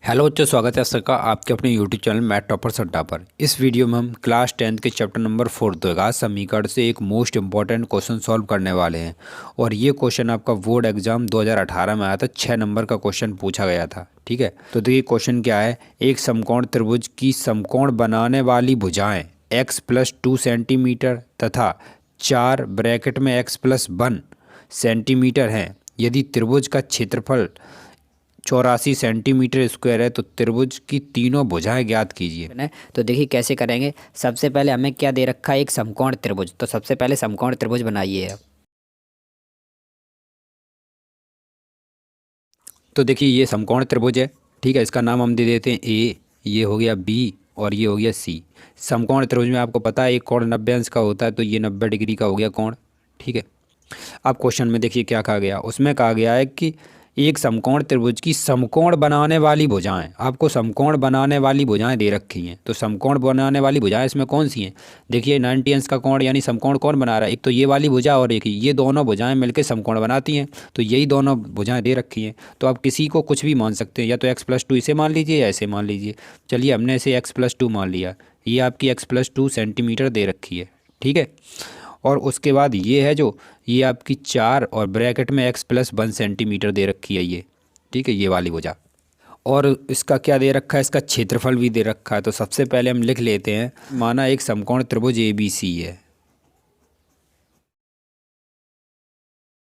Hello बच्चों, स्वागत है सबका आपके अपने यूट्यूब चैनल मैथ टॉपर्स अड्डा पर। इस वीडियो में हम क्लास 10th के चैप्टर नंबर 4 द्विघात समीकरण से एक मोस्ट इम्पॉर्टेंट क्वेश्चन सॉल्व करने वाले हैं। और ये क्वेश्चन आपका बोर्ड एग्जाम 2018 में आया था। 6 नंबर का क्वेश्चन पूछा गया था। ठीक है, तो देखिए क्वेश्चन क्या है। एक समकोण त्रिभुज की समकोण बनाने वाली भुजाएँ x+2 सेंटीमीटर तथा 4 ब्रैकेट में x+1 सेंटीमीटर हैं। यदि त्रिभुज का क्षेत्रफल 84 सेंटीमीटर स्क्वायर है तो त्रिभुज की तीनों भुजाएं ज्ञात कीजिए। है। तो देखिए कैसे करेंगे। सबसे पहले हमें क्या दे रखा है, एक समकोण त्रिभुज। तो सबसे पहले समकोण त्रिभुज बनाइए आप। तो देखिए ये समकोण त्रिभुज है। ठीक है, इसका नाम हम दे देते हैं ए, ये हो गया बी और ये हो गया सी। समकोण त्रिभुज में आपको पता है एक कोण 90 अंश का होता है, तो ये 90 डिग्री का हो गया कोण। ठीक है, अब क्वेश्चन में देखिए क्या कहा गया। उसमें कहा गया है कि एक समकोण त्रिभुज की समकोण बनाने वाली भुजाएं, आपको समकोण बनाने वाली भुजाएं दे रखी हैं। तो समकोण बनाने वाली भुजाएं इसमें कौन सी हैं। देखिए 90 अंश का कोण यानी समकोण कौन बना रहा है, एक तो ये वाली भुजा और एक ये दोनों भुजाएं मिलकर समकोण बनाती हैं। तो यही दोनों भुजाएं दे रखी हैं। तो आप किसी को कुछ भी मान सकते हैं, या तो x+2 इसे मान लीजिए या ऐसे मान लीजिए। चलिए हमने इसे x+2 मान लिया। ये आपकी x+2 सेंटीमीटर दे रखी है। ठीक है, और उसके बाद ये है जो ये आपकी 4 और ब्रैकेट में x+1 सेंटीमीटर दे रखी है ये। ठीक है, ये वाली भुजा। और इसका क्या दे रखा है, इसका क्षेत्रफल भी दे रखा है। तो सबसे पहले हम लिख लेते हैं, माना एक समकोण त्रिभुज ABC है।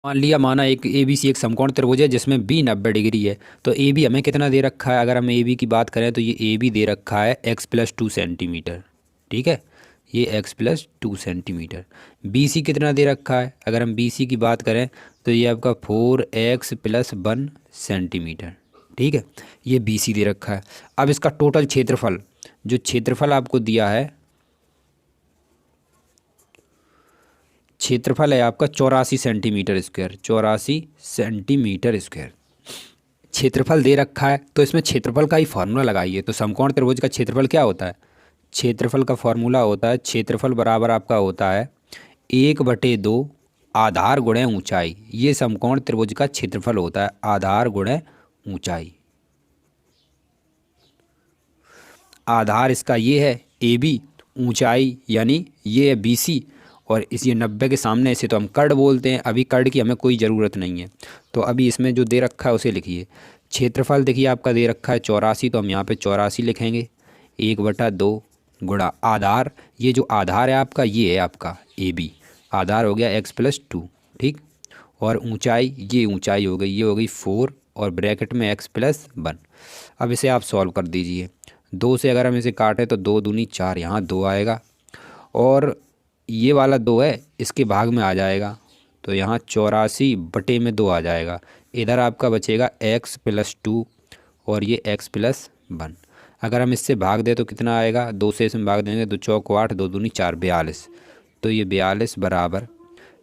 मान लिया माना एक ABC एक समकोण त्रिभुज है जिसमें B 90 डिग्री है। तो AB हमें कितना दे रखा है, अगर हम AB की बात करें तो ये AB दे रखा है x+2 सेंटीमीटर। ठीक है, ये x+2 सेंटीमीटर। BC कितना दे रखा है, अगर हम BC की बात करें तो ये आपका 4x+1 सेंटीमीटर। ठीक है, ये BC दे रखा है। अब इसका टोटल क्षेत्रफल, जो क्षेत्रफल आपको दिया है, क्षेत्रफल है आपका 84 सेंटीमीटर स्क्वायर। 84 सेंटीमीटर स्क्वायर क्षेत्रफल दे रखा है। तो इसमें क्षेत्रफल का ही फार्मूला लगाइए। तो समकोण त्रिभुज का क्षेत्रफल क्या होता है, क्षेत्रफल का फार्मूला होता है, क्षेत्रफल बराबर आपका होता है 1/2 आधार गुणे ऊंचाई। ये समकोण त्रिभुज का क्षेत्रफल होता है, आधार गुणे ऊंचाई। आधार इसका ये है AB, ऊंचाई यानी ये है BC, और इस ये 90 के सामने इसे तो हम कर्ण बोलते हैं। अभी कर्ण की हमें कोई ज़रूरत नहीं है। तो अभी इसमें जो दे रखा है उसे लिखिए। क्षेत्रफल देखिए आपका दे रखा है 84, तो हम यहाँ पे 84 लिखेंगे। 1/2 गुणा आधार, ये जो आधार है आपका ये है आपका AB, आधार हो गया x+2। ठीक, और ऊंचाई, ये ऊंचाई हो गई, ये हो गई 4 और ब्रैकेट में x+1। अब इसे आप सॉल्व कर दीजिए। 2 से अगर हम इसे काटें तो 2 दूनी 4, यहाँ 2 आएगा, और ये वाला 2 है इसके भाग में आ जाएगा, तो यहाँ 84/2 आ जाएगा। इधर आपका बचेगा x+2 और ये x+1। अगर हम इससे भाग दें तो कितना आएगा, 2 से इसमें भाग देंगे तो 4 8, 2 दूनी 4, 42। तो ये 42 बराबर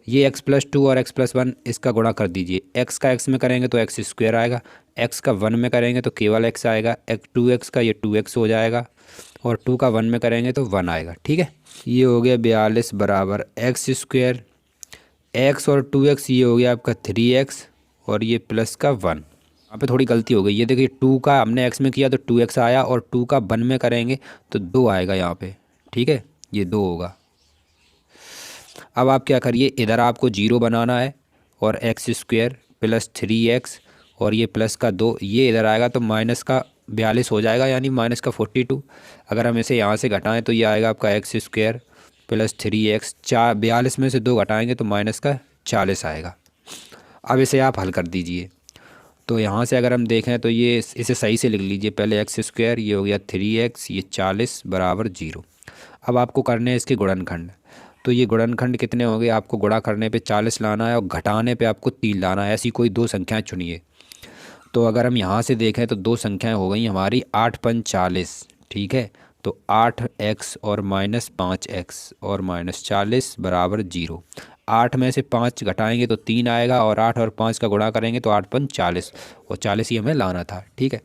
ये x+2 और x+1 इसका गुणा कर दीजिए। x का x में करेंगे तो x² आएगा, x का 1 में करेंगे तो केवल x आएगा। 2x का ये 2x हो जाएगा, और 2 का 1 में करेंगे तो 1 आएगा। ठीक है, ये हो गया 42 बराबर x²। x और 2x ये हो गया आपका 3x, और ये प्लस का 1। यहाँ पे थोड़ी गलती हो गई, ये देखिए 2 का हमने x में किया तो 2x आया, और 2 का 1 में करेंगे तो 2 आएगा यहाँ पे। ठीक है, ये 2 होगा। अब आप क्या करिए, इधर आपको 0 बनाना है, और x² प्लस 3x और ये प्लस का 2 ये इधर आएगा तो माइनस का 42 हो जाएगा, यानी माइनस का 42। अगर हम इसे यहाँ से घटाएं तो ये आएगा आपका x² प्लस 3x। 42 में से 2 घटाएंगे तो माइनस का 40 आएगा। अब इसे आप हल कर दीजिए। तो यहाँ से अगर हम देखें तो ये इसे सही से लिख लीजिए। पहले x², ये हो गया 3x, ये 40 बराबर 0। अब आपको करने हैं इसके गुणनखंड। तो ये गुणनखंड कितने होंगे, आपको गुणा करने पे 40 लाना है और घटाने पे आपको 3 लाना है। ऐसी कोई 2 संख्याएं चुनिए। तो अगर हम यहाँ से देखें तो 2 संख्याएं हो गई हमारी 8 पंच 40। ठीक है, तो 8x और -5x और -40 बराबर 0। 8 में से 5 घटाएंगे तो 3 आएगा, और 8 और 5 का गुणा करेंगे तो 8 पंच 40, और 40 ही हमें लाना था। ठीक है,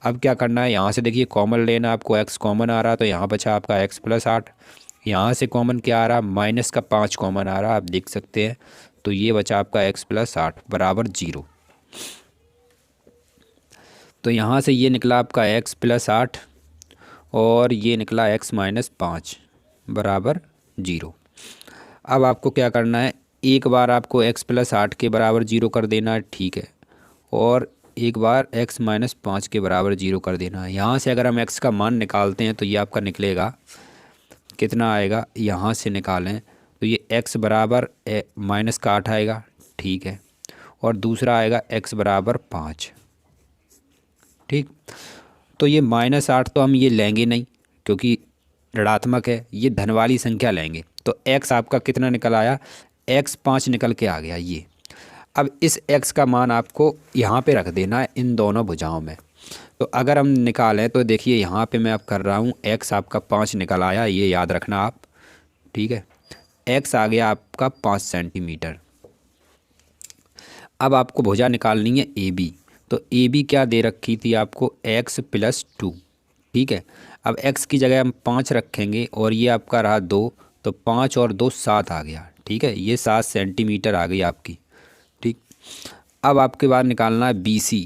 अब क्या करना है, यहाँ से देखिए कॉमन लेना, आपको x कॉमन आ रहा तो यहाँ बचा आपका x+8। यहाँ से कॉमन क्या आ रहा, माइनस का 5 कॉमन आ रहा, आप देख सकते हैं। तो ये बचा आपका x+8 बराबर 0। तो यहाँ से ये निकला आपका x प्लस 8 और ये निकला x माइनस 5 बराबर 0। अब आपको क्या करना है, एक बार आपको x प्लस 8 के बराबर 0 कर देना है, ठीक है, और एक बार x माइनस 5 के बराबर 0 कर देना है। यहाँ से अगर हम x का मान निकालते हैं तो ये आपका निकलेगा, कितना आएगा, यहाँ से निकालें तो ये x बराबर माइनस का 8 आएगा, ठीक है, और दूसरा आएगा x बराबर 5, ठीक। तो ये माइनस 8 तो हम ये लेंगे नहीं क्योंकि ऋणात्मक है, ये धन वाली संख्या लेंगे। तो x आपका कितना निकल आया, x 5 निकल के आ गया ये। अब इस x का मान आपको यहाँ पे रख देना है इन दोनों भुजाओं में। तो अगर हम निकालें तो देखिए यहाँ पे मैं अब कर रहा हूँ, x आपका 5 निकल आया, ये याद रखना आप, ठीक है। x आ गया आपका 5 सेंटीमीटर। अब आपको भुजा निकालनी है AB। तो AB क्या दे रखी थी आपको, x प्लस 2, ठीक है। अब x की जगह हम 5 रखेंगे और ये आपका रहा 2, तो 5 और 2 7 आ गया, ठीक है, ये 7 सेंटीमीटर आ गई आपकी, ठीक। अब आपके बाद निकालना है BC,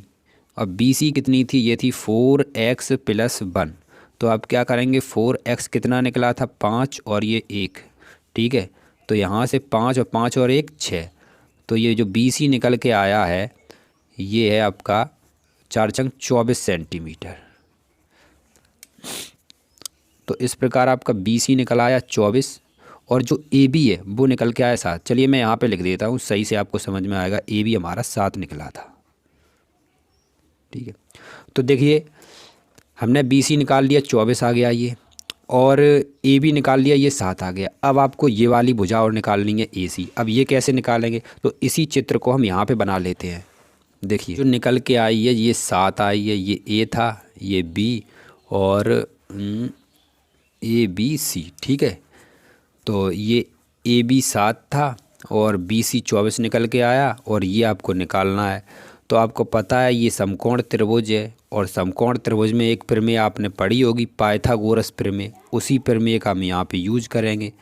और BC कितनी थी, ये थी 4x प्लस 1। तो अब क्या करेंगे, 4x कितना निकला था 5 और ये 1, ठीक है। तो यहाँ से 5 और 5 और 1 6, तो ये जो BC निकल के आया है ये है आपका 4 चंग 24 सेंटीमीटर। तो इस प्रकार आपका BC निकल आया 24 और जो AB है वो निकल के आया 7। चलिए मैं यहाँ पे लिख देता हूँ, सही से आपको समझ में आएगा। AB हमारा 7 निकला था, ठीक है। तो देखिए हमने BC निकाल लिया, 24 आ गया ये, और AB निकाल लिया, ये 7 आ गया। अब आपको ये वाली भुजा और निकालनी है AC। अब ये कैसे निकालेंगे, तो इसी चित्र को हम यहाँ पे बना लेते हैं। देखिए जो निकल के आई है ये 7 आई है, ये A था, ये B और ABC, ठीक है। तो ये AB 7 था और BC 24 निकल के आया और ये आपको निकालना है। तो आपको पता है ये समकोण त्रिभुज है, और समकोण त्रिभुज में एक प्रमेय आपने पढ़ी होगी, पाइथागोरस प्रमेय, उसी प्रमेय का हम यहाँ पे यूज करेंगे।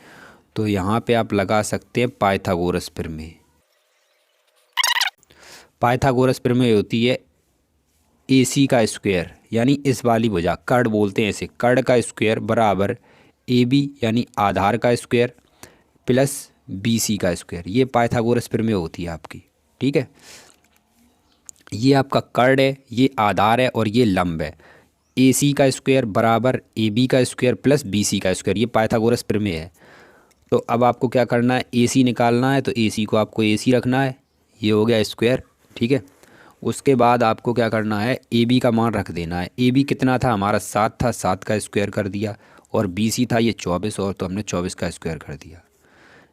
तो यहाँ पे आप लगा सकते हैं पाइथागोरस प्रमेय। पाइथागोरस प्रमेय होती है AC का स्क्वायर, यानी इस वाली भुजा, कर्ण बोलते हैं इसे, कर्ण का स्क्वायर बराबर AB यानी आधार का स्क्वायर प्लस BC का स्क्वायर। ये पाइथागोरस प्रमेय होती है आपकी, ठीक है। ये आपका कर्ण है, ये आधार है और ये लंब है। AC का स्क्वायर बराबर AB का स्क्वायर प्लस BC का स्क्वायर, ये पाइथागोरस प्रमेय है। तो अब आपको क्या करना है, AC निकालना है, तो AC को आपको AC रखना है, ये हो गया स्क्वायर, ठीक है। उसके बाद आपको क्या करना है, AB का मान रख देना है। AB कितना था हमारा 7 था, 7 का स्क्वायर कर दिया, और BC था ये 24 और तो हमने 24 का स्क्वायर कर दिया।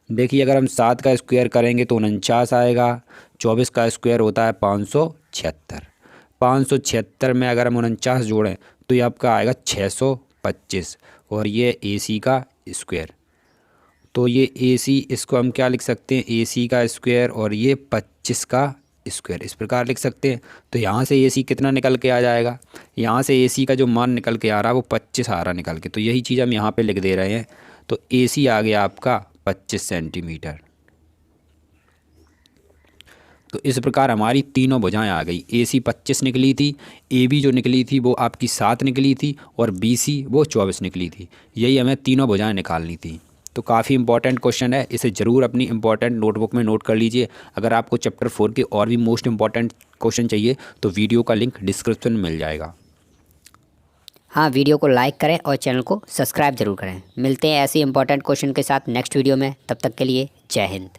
देखिए अगर हम 7 का स्क्वायर करेंगे तो 49 आएगा, 24 का स्क्वायर होता है 576। 576 में अगर हम 49 जोड़ें तो ये आपका आएगा 625, और ये AC का स्क्वायर। तो ये AC, इसको हम क्या लिख सकते हैं, AC का स्क्वायर और ये 25 का स्क्वायर, इस प्रकार लिख सकते हैं। तो यहाँ से AC कितना निकल के आ जाएगा, यहाँ से AC का जो मान निकल के आ रहा है वो 25 आ रहा निकल के, तो यही चीज़ हम यहाँ पे लिख दे रहे हैं। तो AC आ गया आपका 25 सेंटीमीटर। तो इस प्रकार हमारी तीनों भुजाएं आ गई। AC 25 निकली थी, AB जो निकली थी वो आपकी 7 निकली थी, और BC वो 24 निकली थी। यही हमें तीनों भुजाएं निकालनी थी। तो काफ़ी इंपॉर्टेंट क्वेश्चन है, इसे ज़रूर अपनी इंपॉर्टेंट नोटबुक में नोट कर लीजिए। अगर आपको चैप्टर 4 के और भी मोस्ट इंपॉर्टेंट क्वेश्चन चाहिए तो वीडियो का लिंक डिस्क्रिप्शन में मिल जाएगा। हाँ, वीडियो को लाइक करें और चैनल को सब्सक्राइब जरूर करें। मिलते हैं ऐसे इंपॉर्टेंट क्वेश्चन के साथ नेक्स्ट वीडियो में, तब तक के लिए जय हिंद।